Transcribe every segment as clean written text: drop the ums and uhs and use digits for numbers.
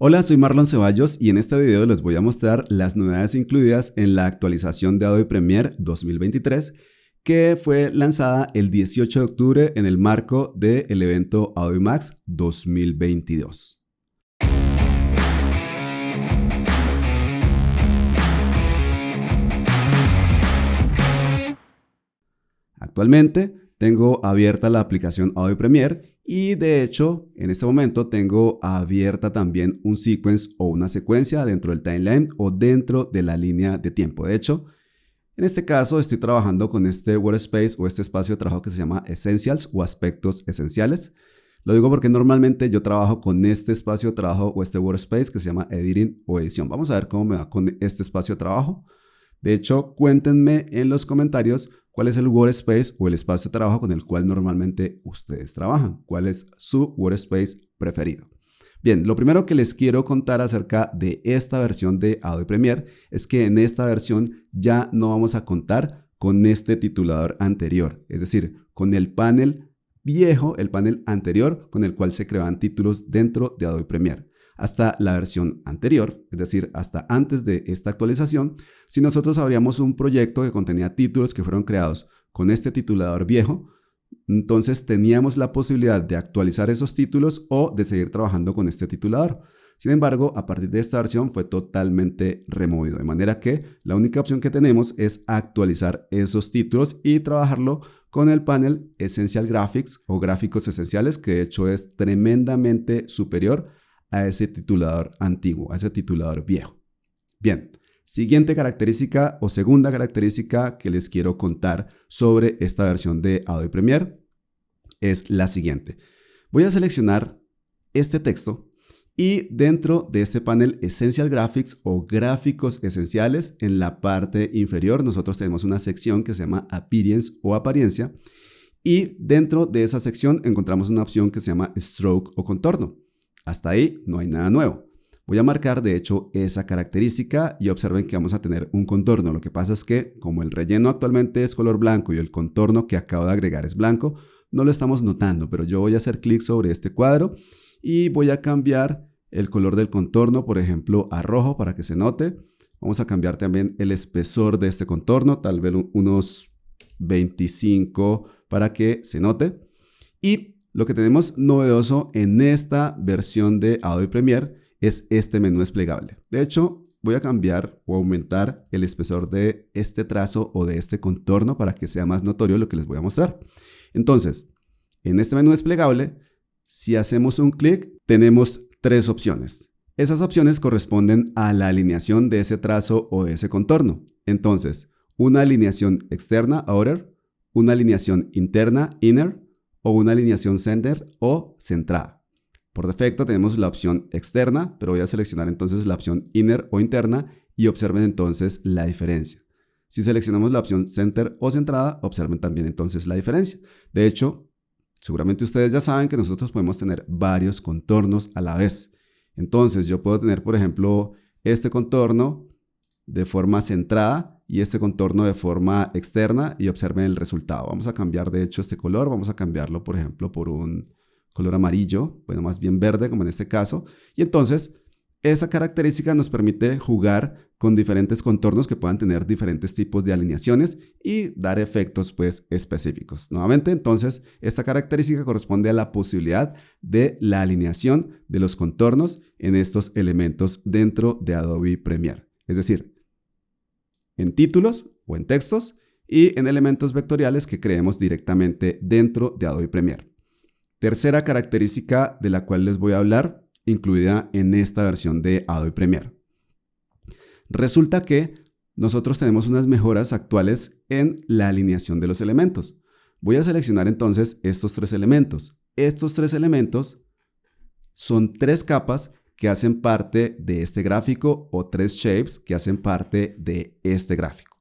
Hola, soy Marlon Ceballos y en este video les voy a mostrar las novedades incluidas en la actualización de Adobe Premiere 2023 que fue lanzada el 18 de octubre en el marco del evento Adobe Max 2022. Actualmente tengo abierta la aplicación Adobe Premiere y de hecho en este momento tengo abierta también un sequence o una secuencia dentro del timeline o dentro de la línea de tiempo. De hecho, en este caso estoy trabajando con este workspace o este espacio de trabajo que se llama Essentials o aspectos esenciales. Lo digo porque normalmente yo trabajo con este espacio de trabajo o este workspace que se llama Editing o Edición. Vamos a ver cómo me va con este espacio de trabajo. De hecho, cuéntenme en los comentarios cuál es el workspace o el espacio de trabajo con el cual normalmente ustedes trabajan. ¿Cuál es su workspace preferido? Bien, lo primero que les quiero contar acerca de esta versión de Adobe Premiere es que en esta versión ya no vamos a contar con este titulador anterior, es decir, con el panel viejo, el panel anterior con el cual se creaban títulos dentro de Adobe Premiere. Hasta la versión anterior, es decir, hasta antes de esta actualización, si nosotros abríamos un proyecto que contenía títulos que fueron creados con este titulador viejo, entonces teníamos la posibilidad de actualizar esos títulos o de seguir trabajando con este titulador. Sin embargo, a partir de esta versión fue totalmente removido, de manera que la única opción que tenemos es actualizar esos títulos y trabajarlo con el panel Essential Graphics o gráficos esenciales, que de hecho es tremendamente superior a ese titulador antiguo, a ese titulador viejo. Bien, siguiente característica o segunda característica que les quiero contar sobre esta versión de Adobe Premiere es la siguiente. Voy a seleccionar este texto y dentro de este panel Essential Graphics o gráficos esenciales, en la parte inferior nosotros tenemos una sección que se llama Appearance o apariencia y dentro de esa sección encontramos una opción que se llama Stroke o contorno. Hasta ahí no hay nada nuevo. Voy a marcar de hecho esa característica y observen que vamos a tener un contorno. Lo que pasa es que como el relleno actualmente es color blanco y el contorno que acabo de agregar es blanco, no lo estamos notando, pero yo voy a hacer clic sobre este cuadro y voy a cambiar el color del contorno, por ejemplo, a rojo para que se note. Vamos a cambiar también el espesor de este contorno, tal vez unos 25 para que se note. Y lo que tenemos novedoso en esta versión de Adobe Premiere es este menú desplegable. De hecho, voy a cambiar o aumentar el espesor de este trazo o de este contorno para que sea más notorio lo que les voy a mostrar. Entonces, en este menú desplegable, si hacemos un clic, tenemos tres opciones. Esas opciones corresponden a la alineación de ese trazo o de ese contorno. Entonces, una alineación externa, outer, una alineación interna, inner, o una alineación center o centrada. Por defecto tenemos la opción externa, pero voy a seleccionar entonces la opción inner o interna y observen entonces la diferencia. Si seleccionamos la opción center o centrada, observen también entonces la diferencia. De hecho, seguramente ustedes ya saben que nosotros podemos tener varios contornos a la vez. Entonces yo puedo tener, por ejemplo, este contorno de forma centrada y este contorno de forma externa y observen el resultado. Vamos a cambiar de hecho este color, vamos a cambiarlo por ejemplo por un color amarillo, bueno, más bien verde como en este caso, y entonces esa característica nos permite jugar con diferentes contornos que puedan tener diferentes tipos de alineaciones y dar efectos pues específicos. Nuevamente, entonces, esta característica corresponde a la posibilidad de la alineación de los contornos en estos elementos dentro de Adobe Premiere. Es decir, en títulos o en textos y en elementos vectoriales que creemos directamente dentro de Adobe Premiere. Tercera característica de la cual les voy a hablar, incluida en esta versión de Adobe Premiere. Resulta que nosotros tenemos unas mejoras actuales en la alineación de los elementos. Voy a seleccionar entonces estos tres elementos. Estos tres elementos son tres capas que hacen parte de este gráfico o tres shapes que hacen parte de este gráfico.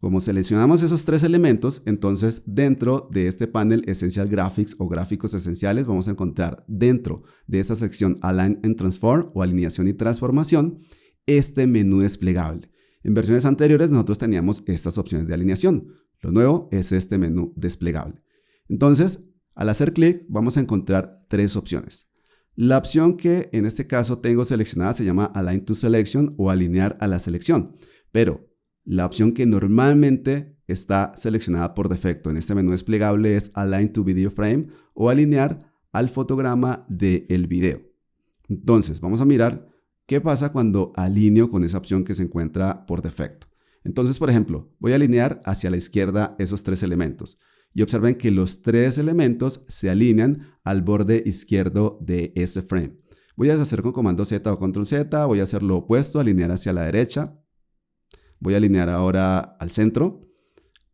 Como seleccionamos esos tres elementos, entonces dentro de este panel Essential Graphics o gráficos esenciales vamos a encontrar dentro de esta sección Align and Transform o alineación y transformación este menú desplegable. En versiones anteriores nosotros teníamos estas opciones de alineación. Lo nuevo es este menú desplegable. Entonces, al hacer clic vamos a encontrar tres opciones. La opción que en este caso tengo seleccionada se llama Align to Selection o alinear a la selección, pero la opción que normalmente está seleccionada por defecto en este menú desplegable es Align to Video Frame o alinear al fotograma del video. Entonces, vamos a mirar qué pasa cuando alineo con esa opción que se encuentra por defecto. Entonces, por ejemplo, voy a alinear hacia la izquierda esos tres elementos. Y observen que los tres elementos se alinean al borde izquierdo de ese frame. Voy a deshacer con comando Z o control Z, voy a hacer lo opuesto, alinear hacia la derecha. Voy a alinear ahora al centro.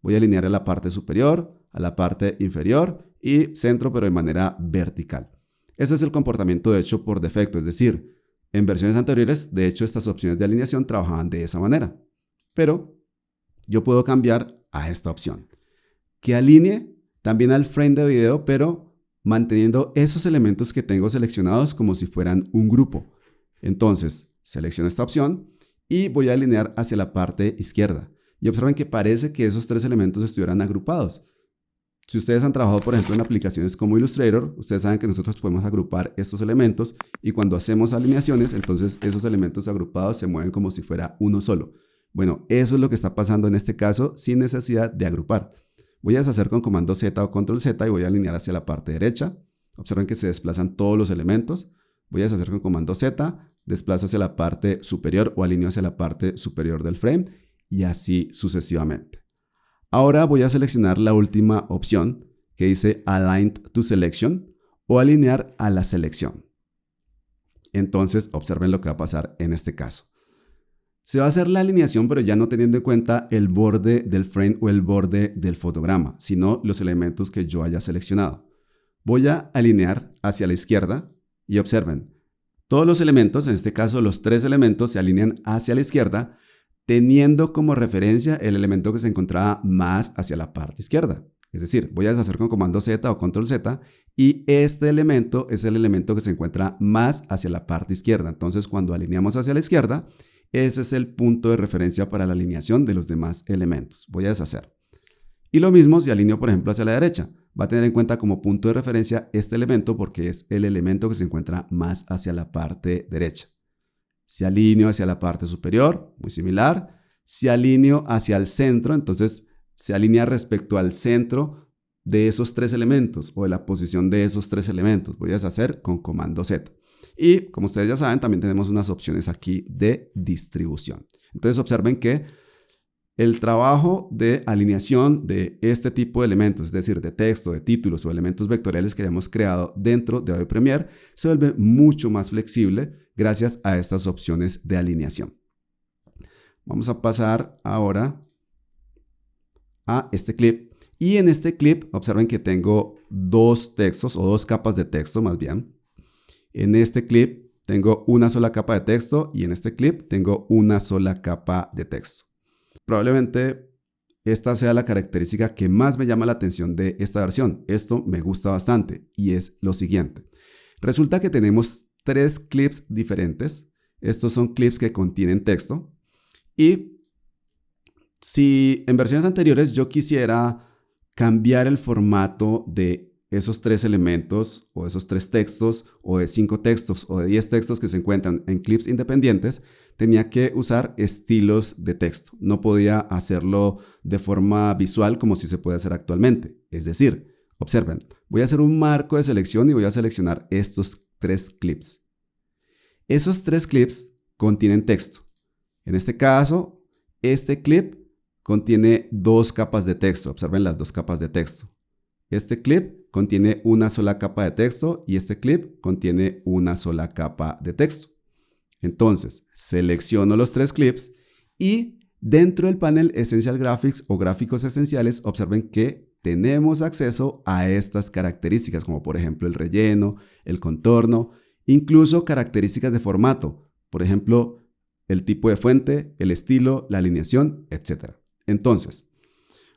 Voy a alinear a la parte superior, a la parte inferior y centro, pero de manera vertical. Ese es el comportamiento de hecho por defecto, es decir, en versiones anteriores, de hecho, estas opciones de alineación trabajaban de esa manera. Pero yo puedo cambiar a esta opción, que alinee también al frame de video, pero manteniendo esos elementos que tengo seleccionados como si fueran un grupo. Entonces, selecciono esta opción y voy a alinear hacia la parte izquierda. Y observen que parece que esos tres elementos estuvieran agrupados. Si ustedes han trabajado, por ejemplo, en aplicaciones como Illustrator, ustedes saben que nosotros podemos agrupar estos elementos y cuando hacemos alineaciones, entonces esos elementos agrupados se mueven como si fuera uno solo. Bueno, eso es lo que está pasando en este caso sin necesidad de agrupar. Voy a deshacer con comando Z o control Z y voy a alinear hacia la parte derecha. Observen que se desplazan todos los elementos. Voy a deshacer con comando Z, desplazo hacia la parte superior o alineo hacia la parte superior del frame y así sucesivamente. Ahora voy a seleccionar la última opción que dice Align to Selection o alinear a la selección. Entonces observen lo que va a pasar en este caso. Se va a hacer la alineación, pero ya no teniendo en cuenta el borde del frame o el borde del fotograma, sino los elementos que yo haya seleccionado. Voy a alinear hacia la izquierda y observen, todos los elementos, en este caso los tres elementos, se alinean hacia la izquierda, teniendo como referencia el elemento que se encontraba más hacia la parte izquierda. Es decir, voy a deshacer con comando Z o control Z y este elemento es el elemento que se encuentra más hacia la parte izquierda. Entonces, cuando alineamos hacia la izquierda, ese es el punto de referencia para la alineación de los demás elementos. Voy a deshacer. Y lo mismo si alineo, por ejemplo, hacia la derecha. Va a tener en cuenta como punto de referencia este elemento porque es el elemento que se encuentra más hacia la parte derecha. Si alineo hacia la parte superior, muy similar. Si alineo hacia el centro, entonces se alinea respecto al centro de esos tres elementos o de la posición de esos tres elementos. Voy a deshacer con comando Z. Y como ustedes ya saben, también tenemos unas opciones aquí de distribución. Entonces observen que el trabajo de alineación de este tipo de elementos, es decir, de texto, de títulos o elementos vectoriales que hayamos creado dentro de Adobe Premiere, se vuelve mucho más flexible gracias a estas opciones de alineación. Vamos a pasar ahora a este clip. Y en este clip, observen que tengo dos textos o dos capas de texto más bien. En este clip tengo una sola capa de texto y en este clip tengo una sola capa de texto. Probablemente esta sea la característica que más me llama la atención de esta versión. Esto me gusta bastante y es lo siguiente. Resulta que tenemos tres clips diferentes. Estos son clips que contienen texto. Y si en versiones anteriores yo quisiera cambiar el formato de esos tres elementos o esos tres textos o de 5 textos o de 10 textos que se encuentran en clips independientes, tenía que usar estilos de texto. No podía hacerlo de forma visual como si se puede hacer actualmente. Es decir, observen, voy a hacer un marco de selección y voy a seleccionar estos 3 clips. Esos 3 clips contienen texto. En este caso, este clip contiene 2 capas de texto. Observen las 2 capas de texto. Este clip contiene una sola capa de texto y este clip contiene una sola capa de texto. Entonces, selecciono los 3 clips y dentro del panel Essential Graphics o gráficos esenciales, observen que tenemos acceso a estas características, como por ejemplo el relleno, el contorno, incluso características de formato, por ejemplo, el tipo de fuente, el estilo, la alineación, etc. Entonces,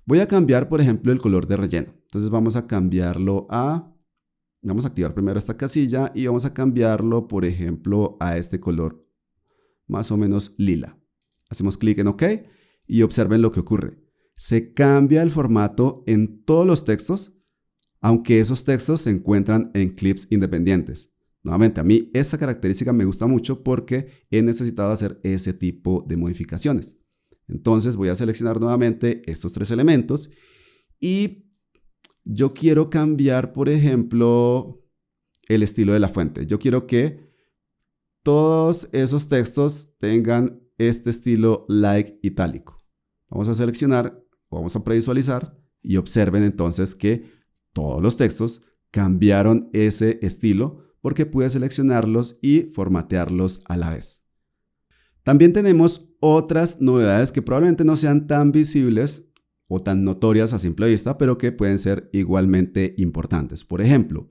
voy a cambiar, por ejemplo, el color de relleno. Entonces vamos a cambiarlo vamos a activar primero esta casilla y vamos a cambiarlo, por ejemplo, a este color más o menos lila. Hacemos clic en OK y observen lo que ocurre. Se cambia el formato en todos los textos, aunque esos textos se encuentran en clips independientes. Nuevamente, a mí esta característica me gusta mucho porque he necesitado hacer ese tipo de modificaciones. Entonces voy a seleccionar nuevamente estos 3 elementos y yo quiero cambiar, por ejemplo, el estilo de la fuente. Yo quiero que todos esos textos tengan este estilo like itálico. Vamos a seleccionar, vamos a previsualizar y observen entonces que todos los textos cambiaron ese estilo porque pude seleccionarlos y formatearlos a la vez. También tenemos otras novedades que probablemente no sean tan visibles o tan notorias a simple vista, pero que pueden ser igualmente importantes. Por ejemplo,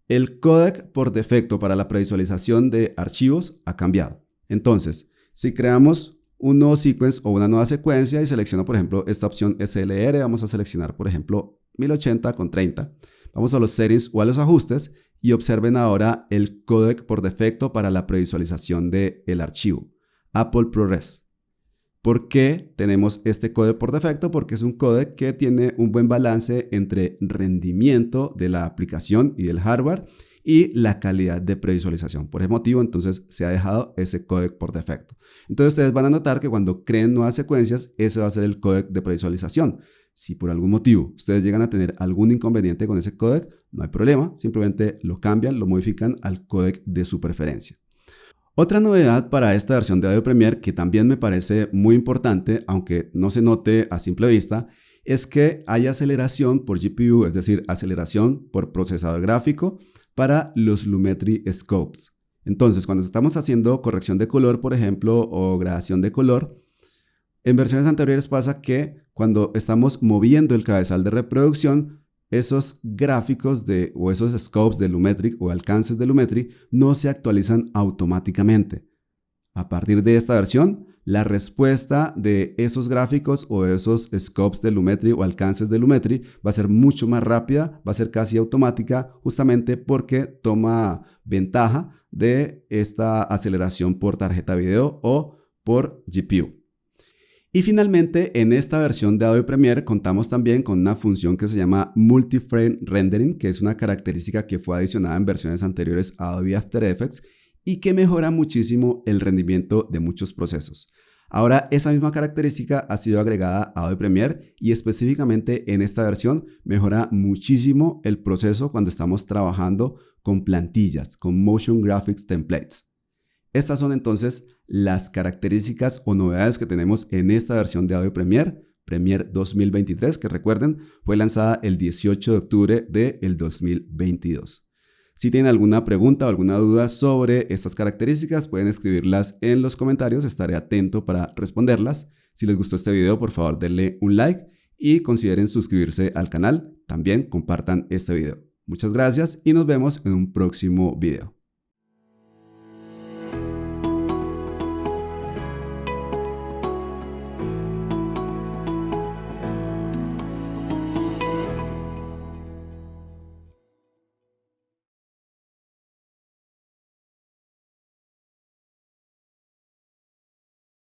el códec por defecto para la previsualización de archivos ha cambiado. Entonces, si creamos un nuevo sequence o una nueva secuencia y selecciono, por ejemplo, esta opción SLR, vamos a seleccionar, por ejemplo, 1080x30. Vamos a los settings o a los ajustes y observen ahora el códec por defecto para la previsualización del archivo, Apple ProRes. ¿Por qué tenemos este códec por defecto? Porque es un códec que tiene un buen balance entre rendimiento de la aplicación y del hardware y la calidad de previsualización. Por ese motivo, entonces, se ha dejado ese códec por defecto. Entonces, ustedes van a notar que cuando creen nuevas secuencias, ese va a ser el códec de previsualización. Si por algún motivo ustedes llegan a tener algún inconveniente con ese códec, no hay problema, simplemente lo cambian, lo modifican al códec de su preferencia. Otra novedad para esta versión de Adobe Premiere que también me parece muy importante, aunque no se note a simple vista, es que hay aceleración por GPU, es decir, aceleración por procesador gráfico para los Lumetri Scopes. Entonces, cuando estamos haciendo corrección de color, por ejemplo, o gradación de color, en versiones anteriores pasa que cuando estamos moviendo el cabezal de reproducción, esos gráficos o esos scopes de Lumetri o alcances de Lumetri no se actualizan automáticamente. A partir de esta versión, la respuesta de esos gráficos o esos scopes de Lumetri o alcances de Lumetri va a ser mucho más rápida, va a ser casi automática, justamente porque toma ventaja de esta aceleración por tarjeta video o por GPU. Y finalmente, en esta versión de Adobe Premiere contamos también con una función que se llama Multi-Frame Rendering, que es una característica que fue adicionada en versiones anteriores a Adobe After Effects y que mejora muchísimo el rendimiento de muchos procesos. Ahora, esa misma característica ha sido agregada a Adobe Premiere y específicamente en esta versión mejora muchísimo el proceso cuando estamos trabajando con plantillas, con Motion Graphics Templates. Estas son entonces las características o novedades que tenemos en esta versión de Adobe Premiere, Premiere 2023, que recuerden fue lanzada el 18 de octubre del 2022. Si tienen alguna pregunta o alguna duda sobre estas características, pueden escribirlas en los comentarios, estaré atento para responderlas. Si les gustó este video, por favor denle un like y consideren suscribirse al canal. También compartan este video. Muchas gracias y nos vemos en un próximo video.